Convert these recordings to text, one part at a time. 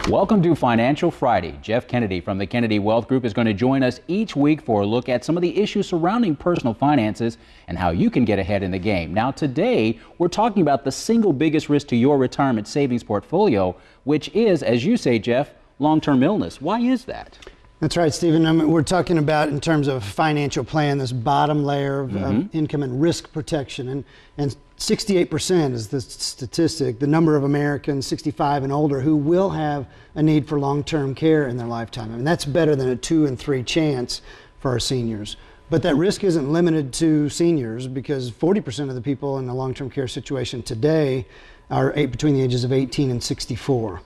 Welcome to Financial Friday. Jeff Kennedy from the Kennedy Wealth Group is going to join us each week for a look at some of the issues surrounding personal finances and how you can get ahead in the game. Now today, we're talking about the single biggest risk to your retirement savings portfolio, which is, as you say, Jeff, long-term illness. Why is that? That's right, Stephen. We're talking about, in terms of a financial plan, this bottom layer of income and risk protection. And 68% is the statistic, the number of Americans 65 and older who will have a need for long-term care in their lifetime. I mean, that's better than a 2 in 3 chance for our seniors. But that risk isn't limited to seniors, because 40% of the people in a long-term care situation today are between the ages of 18 and 64.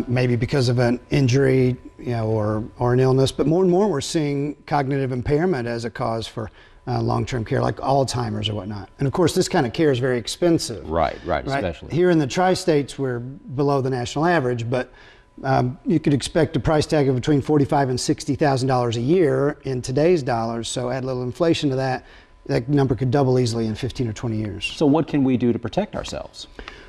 Maybe because of an injury, or an illness, but more and more we're seeing cognitive impairment as a cause for long-term care, like Alzheimer's or whatnot. And of course, this kind of care is very expensive. Right, especially. Here in the tri-states, we're below the national average, but you could expect a price tag of between $45,000 and $60,000 a year in today's dollars. So add a little inflation to that, that number could double easily in 15 or 20 years. So what can we do to protect ourselves?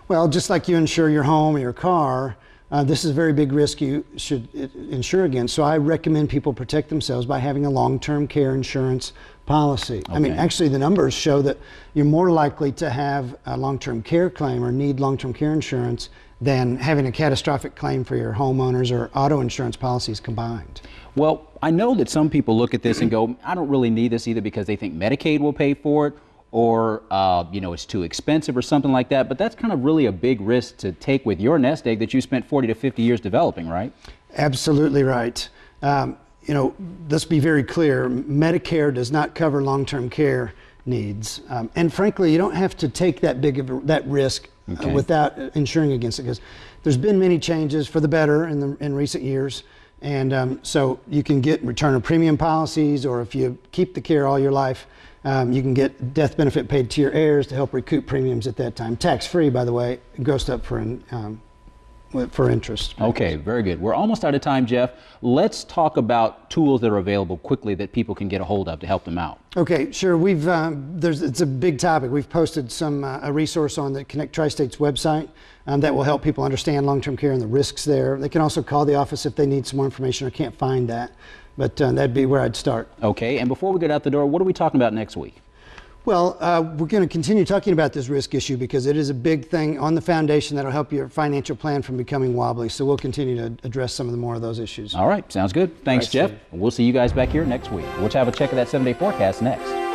Well, just like you insure your home or your car, this is a very big risk you should insure against. So I recommend people protect themselves by having a long-term care insurance policy. Okay. I mean, actually the numbers show that you're more likely to have a long-term care claim or need long-term care insurance than having a catastrophic claim for your homeowners or auto insurance policies combined. Well, I know that some people look at this and go, I don't really need this either, because they think Medicaid will pay for it, or it's too expensive or something like that. But that's kind of really a big risk to take with your nest egg that you spent 40 to 50 years developing, right? Absolutely right. Let's be very clear. Medicare does not cover long-term care needs. And frankly, you don't have to take that big of that risk without insuring against it, because there's been many changes for the better in recent years. And so you can get return of premium policies, or if you keep the care all your life, you can get death benefit paid to your heirs to help recoup premiums at that time. Tax-free, by the way, grossed up for interest. Okay, very good. We're almost out of time, Jeff. Let's talk about tools that are available quickly that people can get a hold of to help them out. Okay, sure. It's a big topic. We've posted a resource on the Connect Tri-States website that will help people understand long-term care and the risks there. They can also call the office if they need some more information or can't find that. But that'd be where I'd start. Okay, and before we get out the door, what are we talking about next week? Well, we're going to continue talking about this risk issue because it is a big thing on the foundation that'll help your financial plan from becoming wobbly. So we'll continue to address some of the more of those issues. All right, sounds good. Thanks, Jeff. We'll see you guys back here next week. We'll have a check of that 7-day forecast next.